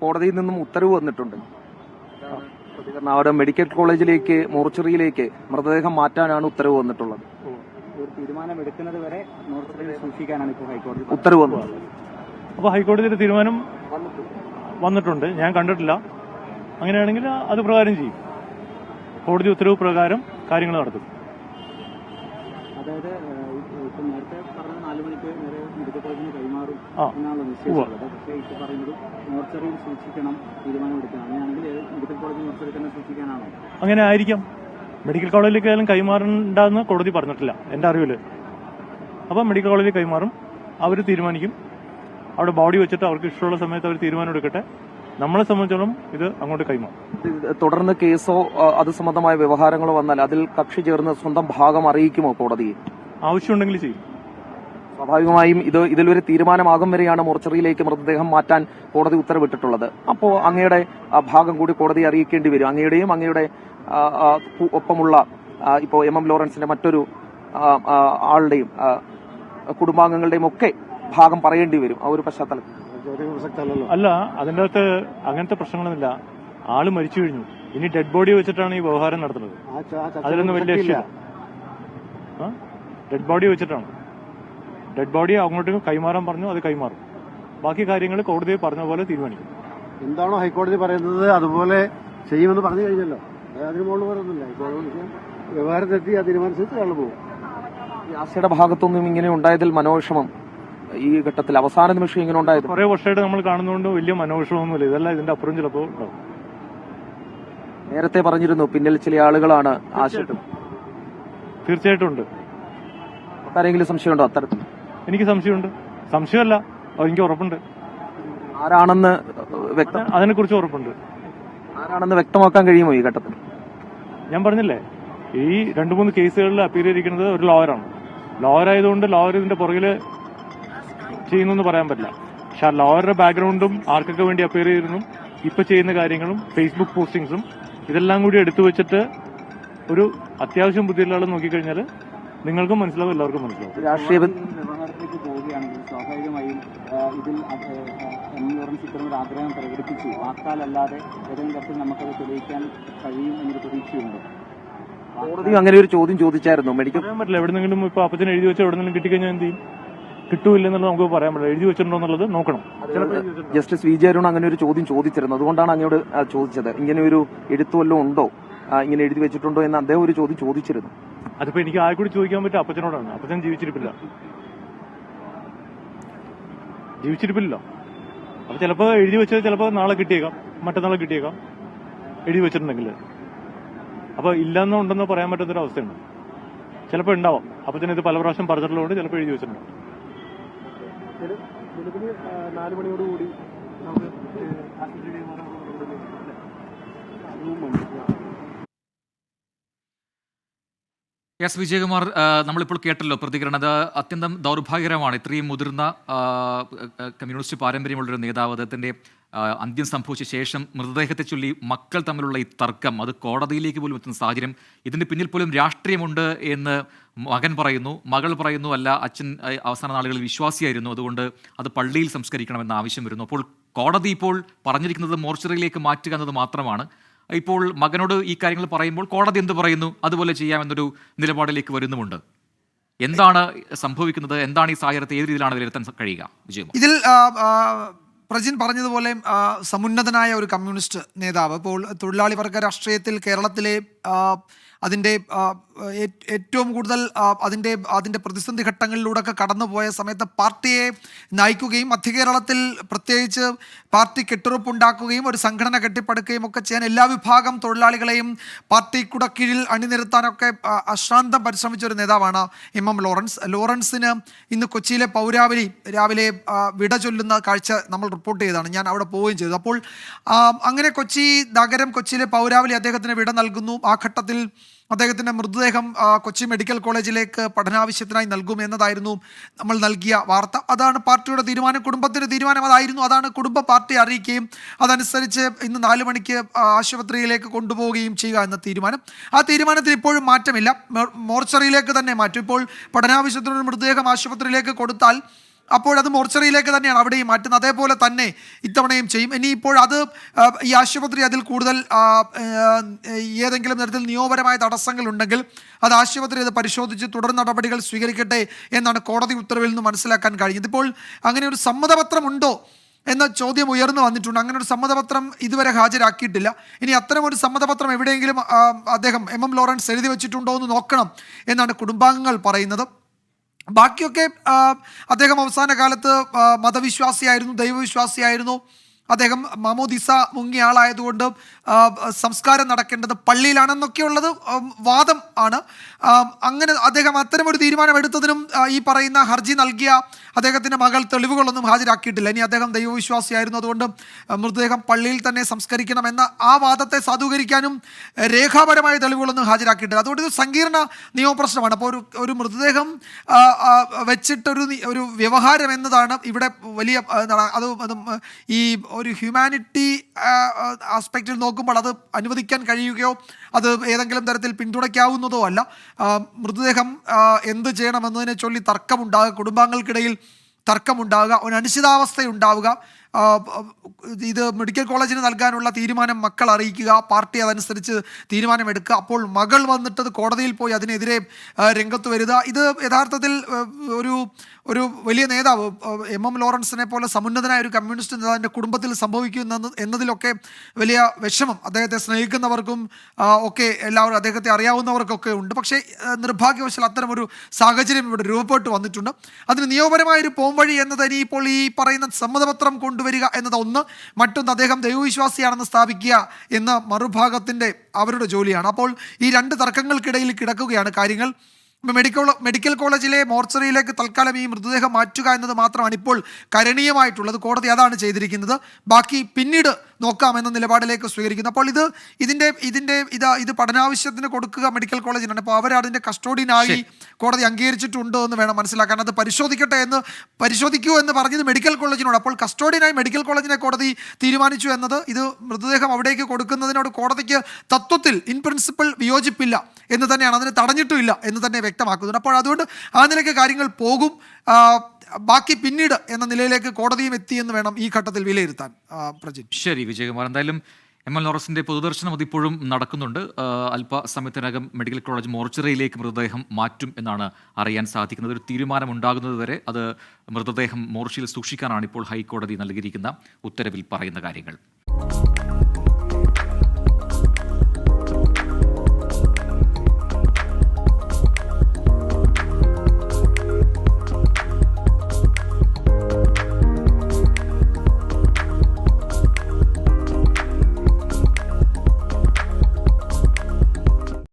കോടതിയിൽ നിന്നും ഉത്തരവ് വന്നിട്ടുണ്ട്. അവിടെ മെഡിക്കൽ കോളേജിലേക്ക് മോർച്ചറിയിലേക്ക് മൃതദേഹം മാറ്റാനാണ് ഉത്തരവ് വന്നിട്ടുള്ളത്. ഒരു തീരുമാനമെടുക്കുന്നത് വരെ മോർച്ചറിയിൽ സൂക്ഷിക്കാനാണ് ഇപ്പോൾ ഹൈക്കോടതി ഉത്തരവ് വന്നത്. അപ്പോൾ ഹൈക്കോടതിയുടെ തീരുമാനം വന്നിട്ടുണ്ട്, ഞാൻ കണ്ടിട്ടില്ല. അങ്ങനെയാണെങ്കിൽ അത് പ്രകാരം ചെയ്യും. കോടതി ഉത്തരവ് പ്രകാരം കാര്യങ്ങൾ നടത്തും. അതായത് ഇപ്പം നേരത്തെ പറഞ്ഞ 4 മണിക്ക് നേരെ മെഡിക്കൽ കോളേജിന് കൈമാറും എന്നാണല്ലോ നിശ്ചയിച്ചിട്ടുള്ളത്. പക്ഷേ ഇപ്പോൾ പറയുന്നത് മോർച്ചറിയിൽ സൂക്ഷിക്കണം, തീരുമാനമെടുക്കണം. അങ്ങനെയാണെങ്കിൽ മെഡിക്കൽ കോളേജ് മോർച്ചറിയിൽ തന്നെ സൂക്ഷിക്കാനാണോ? അങ്ങനെ ആയിരിക്കാം. മെഡിക്കൽ കോളേജിലേക്കായാലും കൈമാറണ്ടെന്ന് കോടതി പറഞ്ഞിട്ടില്ല എൻ്റെ അറിവിൽ. അപ്പം മെഡിക്കൽ കോളേജിൽ കൈമാറും, അവർ തീരുമാനിക്കും. അവിടെ ബോഡി വെച്ചിട്ട് അവർക്ക് ഇഷ്ടമുള്ള സമയത്ത് അവർ തീരുമാനം എടുക്കട്ടെ. നമ്മളെ സംബന്ധിച്ചോളം ഇത് അങ്ങോട്ട് കൈമാറും. തുടർന്ന് കേസോ അത് സംബന്ധമായ വ്യവഹാരങ്ങളോ വന്നാൽ അതിൽ കക്ഷി ചേർന്ന് സ്വന്തം ഭാഗം അറിയിക്കുമോ കോടതിയെ? ആവശ്യമുണ്ടെങ്കിൽ ചെയ്യും. സ്വാഭാവികമായും ഇതിലൊരു തീരുമാനമാകും വരെയാണ് മോർച്ചറിയിലേക്ക് മൃതദേഹം മാറ്റാൻ കോടതി ഉത്തരവിട്ടിട്ടുള്ളത്. അപ്പോൾ അങ്ങയുടെ ഭാഗം കൂടി കോടതിയെ അറിയിക്കേണ്ടി വരും. അങ്ങയുടെയും അങ്ങയുടെ ഒപ്പമുള്ള ഇപ്പോൾ എം ലോറൻസിന്റെ മറ്റൊരു ആളുടെയും കുടുംബാംഗങ്ങളുടെയും ഒക്കെ ഭാഗം പറയേണ്ടി വരും ആ ഒരു പശ്ചാത്തലത്തിൽ. അല്ല, അതിൻ്റെ അകത്ത് അങ്ങനത്തെ പ്രശ്നങ്ങളൊന്നുമില്ല. ആള് മരിച്ചു കഴിഞ്ഞു. ഇനി ഡെഡ് ബോഡി വെച്ചിട്ടാണ് ഈ വ്യവഹാരം നടത്തുന്നത്. അതിലൊന്നും വലിയ ഇഷ്ടമില്ല. ഡെഡ് ബോഡി വെച്ചിട്ടാണ്. ഡെഡ് ബോഡി അങ്ങോട്ട് കൈമാറാൻ പറഞ്ഞു, അത് കൈമാറും. ബാക്കി കാര്യങ്ങൾ കോടതി പറഞ്ഞ പോലെ തീരുമാനിക്കും. എന്താണോ ഹൈക്കോടതി പറയുന്നത് അതുപോലെ ചെയ്യുമെന്ന് പറഞ്ഞു കഴിഞ്ഞല്ലോ. അതിന് മുകളിൽ പറയുന്നില്ല. വ്യവഹാരത്തെത്തി ആ തീരുമാനിച്ചിട്ട് കള്ളു പോകും. യാസിയുടെ ഭാഗത്തൊന്നും ഇങ്ങനെ ഉണ്ടായതിൽ മനോവിഷമം ഈ ഘട്ടത്തിൽ അവസാന നിമിഷം ഇങ്ങനെ ഉണ്ടായത് കുറെ വർഷമായിട്ട് നമ്മൾ കാണുന്നതുകൊണ്ട് വലിയ മനോവിഷമൊന്നുമില്ല. ഇതല്ല, ഇതിന്റെ അപ്പുറം ചിലപ്പോൾ ഉണ്ടാവും. നേരത്തെ പറഞ്ഞിരുന്നു പിന്നിൽ ചില ആളുകളാണ് ആശയം. തീർച്ചയായിട്ടും ഉണ്ട്. ആരെങ്കിലും സംശയമുണ്ടോ അത്തരത്തിൽ? എനിക്ക് സംശയമുണ്ട്. സംശയമല്ല, എനിക്ക് ഉറപ്പുണ്ട്. ആരാണെന്ന് അതിനെക്കുറിച്ച് ഉറപ്പുണ്ട്. ആരാണെന്ന് വ്യക്തമാക്കാൻ കഴിയുമോ ഈ ഘട്ടത്തിൽ? ഞാൻ പറഞ്ഞില്ലേ, ഈ 2-3 കേസുകളിൽ അപ്പീൽ ചെയ്തിരിക്കുന്നത് ഒരു ലോയറാണ്. ലോയർ ആയതുകൊണ്ട് ലോയർ ഇതിന്റെ പുറകിൽ ചെയ്യുന്നു പറയാൻ പറ്റില്ല. പക്ഷെ ആ ലോയറുടെ ബാക്ക്ഗ്രൗണ്ടും ആർക്കൊക്കെ വേണ്ടി അപ്പീൽ ചെയ്തിരുന്നു, ഇപ്പൊ ചെയ്യുന്ന കാര്യങ്ങളും ഫേസ്ബുക്ക് പോസ്റ്റിങ്സും ഇതെല്ലാം കൂടി എടുത്തു വെച്ചിട്ട് ഒരു അത്യാവശ്യം ബുദ്ധിയുള്ള ആൾ നോക്കിക്കഴിഞ്ഞാൽ നിങ്ങൾക്കും മനസ്സിലാവും, എല്ലാവർക്കും മനസ്സിലാവും. രാഷ്ട്രീയ വ്യവഹാരത്തിലേക്ക് പോവുകയാണെങ്കിൽ സ്വാഭാവികമായും ഇതിൽ എം ലോറൻസ് ഇത്തരമൊരു ആഗ്രഹം പ്രകടിപ്പിച്ചു. വാക്കാലല്ലാതെ ഏതെങ്കിലും തരത്തിൽ നമുക്കത് തെളിയിക്കാൻ കഴിയും എന്നൊരു പ്രതീക്ഷയുണ്ട്. കോടതി അങ്ങനെ ഒരു ചോദ്യം ചോദിച്ചായിരുന്നു. മെഡിക്കൽ പറയാൻ പറ്റില്ല. എവിടെന്നെങ്കിലും ഇപ്പൊ അപ്പച്ചനെ എഴുതി വെച്ചാൽ എവിടെന്നെങ്കിലും കിട്ടിക്കഴിഞ്ഞാൽ എന്ത് ചെയ്യും? കിട്ടൂല്ലെന്നുള്ളത് നമുക്ക് പറയാൻ പറ്റില്ല. എഴുതി വെച്ചിട്ടുണ്ടോ എന്നുള്ളത് നോക്കണം. ജസ്റ്റിസ് വി ജെ അരുൺ അങ്ങനെ ഒരു ചോദ്യം ചോദിച്ചിരുന്നു. അതുകൊണ്ടാണ് അങ്ങോട് ചോദിച്ചത്. ഇങ്ങനെ ഒരു എഴുത്തുവല്ലോ ഉണ്ടോ, ഇങ്ങനെ എഴുതി വെച്ചിട്ടുണ്ടോ എന്ന് അദ്ദേഹം ഒരു ചോദ്യം ചോദിച്ചിരുന്നു. അതിപ്പോ എനിക്ക് ആരെ കൂടി ചോദിക്കാൻ പറ്റും? അപ്പച്ചനോടാണ്. അപ്പച്ചൻ ജീവിച്ചിരിപ്പില്ല. അപ്പൊ ചിലപ്പോ എഴുതി വെച്ചത് ചിലപ്പോ നാളെ കിട്ടിയേക്കാം, മറ്റന്നാളെ കിട്ടിയേക്കാം എഴുതി വെച്ചിട്ടുണ്ടെങ്കിൽ. അപ്പൊ ഇല്ലെന്നോ ഉണ്ടെന്നോ പറയാൻ പറ്റാത്തൊരവസ്ഥയുണ്ട്. ചിലപ്പോൾ ഉണ്ടാവാം. അപ്പച്ചൻ ഇത് പല പ്രാവശ്യം പറഞ്ഞിട്ടുള്ളതുകൊണ്ട് ചിലപ്പോൾ എഴുതി വെച്ചിട്ടുണ്ടാവും. 4 മണിയോടുകൂടി എസ് വിജയകുമാർ, നമ്മളിപ്പോൾ കേട്ടല്ലോ പ്രതികരണം. അത് അത്യന്തം ദൗർഭാഗ്യകരമാണ്. ഇത്രയും മുതിർന്ന കമ്മ്യൂണിസ്റ്റ് പാരമ്പര്യമുള്ളൊരു നേതാവ്, അദ്ദേഹത്തിൻ്റെ അന്ത്യം സംഭവിച്ച ശേഷം മൃതദേഹത്തെ ചൊല്ലി മക്കൾ തമ്മിലുള്ള ഈ തർക്കം, അത് കോടതിയിലേക്ക് പോലും എത്തുന്ന സാഹചര്യം, ഇതിന് പിന്നിൽ പോലും രാഷ്ട്രീയമുണ്ട് എന്ന് മകൻ പറയുന്നു, മകൾ പറയുന്നു. അല്ല, അച്ഛൻ അവസാന നാളുകളിൽ വിശ്വാസിയായിരുന്നു, അതുകൊണ്ട് അത് പള്ളിയിൽ സംസ്കരിക്കണമെന്ന ആവശ്യം വരുന്നു. അപ്പോൾ കോടതി ഇപ്പോൾ പറഞ്ഞിരിക്കുന്നത് മോർച്ചറിയിലേക്ക് മാറ്റുക എന്നത് മാത്രമാണ്. ഇപ്പോൾ മകനോട് ഈ കാര്യങ്ങൾ പറയുമ്പോൾ കോടതി എന്ത് പറയുന്നു അതുപോലെ ചെയ്യാമെന്നൊരു നിലപാടിലേക്ക് വരുന്നുമുണ്ട്. എന്താണ് സംഭവിക്കുന്നത്? എന്താണ് ഈ സാഹചര്യത്തെ ഏത് രീതിയിലാണ് വിലയിരുത്താൻ കഴിയുക? വിജയകുമാർ, ഇതിൽ പ്രജിൻ പറഞ്ഞതുപോലെ സമുന്നതനായ ഒരു കമ്മ്യൂണിസ്റ്റ് നേതാവ് ഇപ്പോൾ തൊഴിലാളി വർഗ രാഷ്ട്രീയത്തിൽ കേരളത്തിലെ അതിൻ്റെ ഏറ്റവും കൂടുതൽ അതിൻ്റെ പ്രതിസന്ധി ഘട്ടങ്ങളിലൂടെയൊക്കെ കടന്നുപോയ സമയത്ത് പാർട്ടിയെ നയിക്കുകയും മധ്യകേരളത്തിൽ പ്രത്യേകിച്ച് പാർട്ടി കെട്ടുറപ്പുണ്ടാക്കുകയും ഒരു സംഘടന കെട്ടിപ്പടുക്കുകയും ഒക്കെ ചെയ്യാൻ എല്ലാ വിഭാഗം തൊഴിലാളികളെയും പാർട്ടി കീഴിൽ അണിനിരത്താനൊക്കെ അശ്രാന്തം പരിശ്രമിച്ച ഒരു നേതാവാണ് എം ലോറൻസിന് ഇന്ന് കൊച്ചിയിലെ പൗരാവലി രാവിലെ വിട ചൊല്ലുന്ന കാഴ്ച നമ്മൾ റിപ്പോർട്ട് ചെയ്തതാണ്. ഞാൻ അവിടെ പോവുകയും ചെയ്തു. അപ്പോൾ അങ്ങനെ കൊച്ചിയിലെ പൗരാവലി അദ്ദേഹത്തിന് വിട നൽകുന്നു. ആ ഘട്ടത്തിൽ അദ്ദേഹത്തിൻ്റെ മൃതദേഹം കൊച്ചി മെഡിക്കൽ കോളേജിലേക്ക് പഠനാവശ്യത്തിനായി നൽകും എന്നതായിരുന്നു നമ്മൾ നൽകിയ വാർത്ത. അതാണ് പാർട്ടിയുടെ തീരുമാനം, കുടുംബത്തിൻ്റെ തീരുമാനം അതായിരുന്നു. അതാണ് കുടുംബ പാർട്ടിയെ അറിയിക്കുകയും അതനുസരിച്ച് ഇന്ന് 4 മണിക്ക് ആശുപത്രിയിലേക്ക് കൊണ്ടുപോവുകയും ചെയ്യുക എന്ന തീരുമാനം. ആ തീരുമാനത്തിൽ ഇപ്പോഴും മാറ്റമില്ല. മോർച്ചറിയിലേക്ക് തന്നെ മാറ്റും. ഇപ്പോൾ പഠനാവശ്യത്തിനൊരു മൃതദേഹം ആശുപത്രിയിലേക്ക് കൊടുത്താൽ അപ്പോഴത് മോർച്ചറിയിലേക്ക് തന്നെയാണ് അവിടെയും മാറ്റുന്നത്. അതേപോലെ തന്നെ ഇത്തവണയും ചെയ്യും. ഇനിയിപ്പോൾ അത് ഈ ആശുപത്രി അതിൽ കൂടുതൽ ഏതെങ്കിലും തരത്തിൽ നിയമപരമായ തടസ്സങ്ങളുണ്ടെങ്കിൽ അത് ആശുപത്രി അത് പരിശോധിച്ച് തുടർ നടപടികൾ സ്വീകരിക്കട്ടെ എന്നാണ് കോടതി ഉത്തരവിൽ നിന്ന് മനസ്സിലാക്കാൻ കഴിഞ്ഞത്. ഇപ്പോൾ അങ്ങനെ ഒരു സമ്മതപത്രമുണ്ടോ എന്ന ചോദ്യം ഉയർന്നു വന്നിട്ടുണ്ട്. അങ്ങനെ ഒരു സമ്മതപത്രം ഇതുവരെ ഹാജരാക്കിയിട്ടില്ല. ഇനി അത്തരം ഒരു സമ്മതപത്രം എവിടെയെങ്കിലും അദ്ദേഹം എം ലോറൻസ് എഴുതി വെച്ചിട്ടുണ്ടോ എന്ന് നോക്കണം എന്നാണ് കുടുംബാംഗങ്ങൾ പറയുന്നത്. ബാക്കിയൊക്കെ അദ്ദേഹം അവസാന കാലത്ത് മതവിശ്വാസിയായിരുന്നു, ദൈവവിശ്വാസിയായിരുന്നു. അദ്ദേഹം മാമോദിസ മുങ്ങിയ ആളായതുകൊണ്ട് സംസ്കാരം നടക്കേണ്ടത് പള്ളിയിലാണെന്നൊക്കെയുള്ളത് വാദം ആണ്. അങ്ങനെ അദ്ദേഹം അത്തരമൊരു തീരുമാനം എടുത്തതിനും ഈ പറയുന്ന ഹർജി നൽകിയ അദ്ദേഹത്തിൻ്റെ മകൾ തെളിവുകളൊന്നും ഹാജരാക്കിയിട്ടില്ല. ഇനി അദ്ദേഹം ദൈവവിശ്വാസിയായിരുന്നു, അതുകൊണ്ട് മൃതദേഹം പള്ളിയിൽ തന്നെ സംസ്കരിക്കണമെന്ന ആ വാദത്തെ സാധൂകരിക്കാനും രേഖാപരമായ തെളിവുകളൊന്നും ഹാജരാക്കിയിട്ടില്ല. അതുകൊണ്ട് ഇത് സങ്കീർണ നിയമപ്രശ്നമാണ്. അപ്പോൾ ഒരു മൃതദേഹം വെച്ചിട്ടൊരു വ്യവഹാരം എന്നതാണ് ഇവിടെ വലിയ അത് ഈ ഒരു ഹ്യൂമാനിറ്റി ആസ്പെക്റ്റിൽ നോക്കുമ്പോൾ അത് അനുവദിക്കാൻ കഴിയുകയോ അത് ഏതെങ്കിലും തരത്തിൽ പിന്തുണയ്ക്കാവുന്നതോ അല്ല. മൃതദേഹം എന്ത് ചെയ്യണമെന്നതിനെ ചൊല്ലി തർക്കമുണ്ടാകുക, കുടുംബാംഗങ്ങൾക്കിടയിൽ തർക്കമുണ്ടാകുക, ഒരു അനിശ്ചിതാവസ്ഥയുണ്ടാവുക, ഇത് മെഡിക്കൽ കോളേജിന് നൽകാനുള്ള തീരുമാനം മക്കൾ അറിയിക്കുക, പാർട്ടി അതനുസരിച്ച് തീരുമാനമെടുക്കുക, അപ്പോൾ മകൾ വന്നിട്ടത് കോടതിയിൽ പോയി അതിനെതിരെ രംഗത്ത് വരിക. ഇത് യഥാർത്ഥത്തിൽ ഒരു വലിയ നേതാവ് എം ലോറൻസിനെ പോലെ സമുന്നതനായ ഒരു കമ്മ്യൂണിസ്റ്റ് നേതാവിൻ്റെ കുടുംബത്തിൽ സംഭവിക്കുന്നു എന്നതിലൊക്കെ വലിയ വിഷമം അദ്ദേഹത്തെ സ്നേഹിക്കുന്നവർക്കും ഒക്കെ എല്ലാവരും അദ്ദേഹത്തെ അറിയാവുന്നവർക്കൊക്കെ ഉണ്ട്. പക്ഷേ നിർഭാഗ്യവശാൽ അത്തരമൊരു സാഹചര്യം ഇവിടെ രൂപപ്പെട്ടു വന്നിട്ടുണ്ട്. അതിന് നിയമപരമായൊരു പോംവഴി എന്നത് ഇനിയിപ്പോൾ ഈ പറയുന്ന സമ്മതപത്രം കൊണ്ടുവരിക എന്നത് ഒന്ന്, മറ്റൊന്ന് അദ്ദേഹം ദൈവവിശ്വാസിയാണെന്ന് സ്ഥാപിക്കുക എന്ന മറുഭാഗത്തിൻ്റെ അവരുടെ ജോലിയാണ്. അപ്പോൾ ഈ രണ്ട് തർക്കങ്ങൾക്കിടയിൽ കിടക്കുകയാണ് കാര്യങ്ങൾ. മെഡിക്കൽ കോളേജിലെ മോർച്ചറിയിലേക്ക് തൽക്കാലം ഈ മൃതദേഹം മാറ്റുക എന്നത് മാത്രമാണ് ഇപ്പോൾ കരണീയമായിട്ടുള്ളത്. കോടതി അതാണ് ചെയ്തിരിക്കുന്നത്. ബാക്കി പിന്നീട് നോക്കാമെന്ന നിലപാടിലേക്ക് സ്വീകരിക്കുന്നു. അപ്പോൾ ഇത് പഠനാവശ്യത്തിന് കൊടുക്കുക മെഡിക്കൽ കോളേജിനാണ്. അപ്പോൾ അവർ അതിൻ്റെ കസ്റ്റോഡിയനായി കോടതി അംഗീകരിച്ചിട്ടുണ്ടോ എന്ന് വേണം മനസ്സിലാക്കാൻ. അത് പരിശോധിക്കൂ എന്ന് പറഞ്ഞത് മെഡിക്കൽ കോളേജിനോട്. അപ്പോൾ കസ്റ്റോഡിയനായി മെഡിക്കൽ കോളേജിനെ കോടതി തീരുമാനിച്ചു എന്നത് ഇത് മൃതദേഹം അവിടേക്ക് കൊടുക്കുന്നതിനോട് കോടതിക്ക് തത്വത്തിൽ ഇൻ പ്രിൻസിപ്പിൾ വിയോജിപ്പില്ല എന്ന് തന്നെയാണ്, അതിനെ തടഞ്ഞിട്ടുമില്ല എന്ന് തന്നെ വ്യക്തമാക്കുന്നുണ്ട്. അപ്പോൾ അതുകൊണ്ട് ആ നിലയ്ക്ക് കാര്യങ്ങൾ പോകും. ബാക്കി പിന്നീട് എന്ന നിലയിലേക്ക് കോടതിയും എത്തിയെന്ന് വേണം ഈ ഘട്ടത്തിൽ വിലയിരുത്താൻ. പ്രജിൻ. ശരി വിജയകുമാർ, എന്തായാലും എം ലോറൻസിന്റെ പൊതുദർശനം അതിപ്പോഴും നടക്കുന്നുണ്ട്. അല്പസമയത്തിനകം മെഡിക്കൽ കോളേജ് മോർച്ചറിയിലേക്ക് മൃതദേഹം മാറ്റും എന്നാണ് അറിയാൻ സാധിക്കുന്നത്. ഒരു തീരുമാനം ഉണ്ടാകുന്നത് വരെ അത് മൃതദേഹം മോർച്ചറിയിൽ സൂക്ഷിക്കാനാണ് ഇപ്പോൾ ഹൈക്കോടതി നൽകിയിരിക്കുന്ന ഉത്തരവിൽ പറയുന്ന കാര്യങ്ങൾ.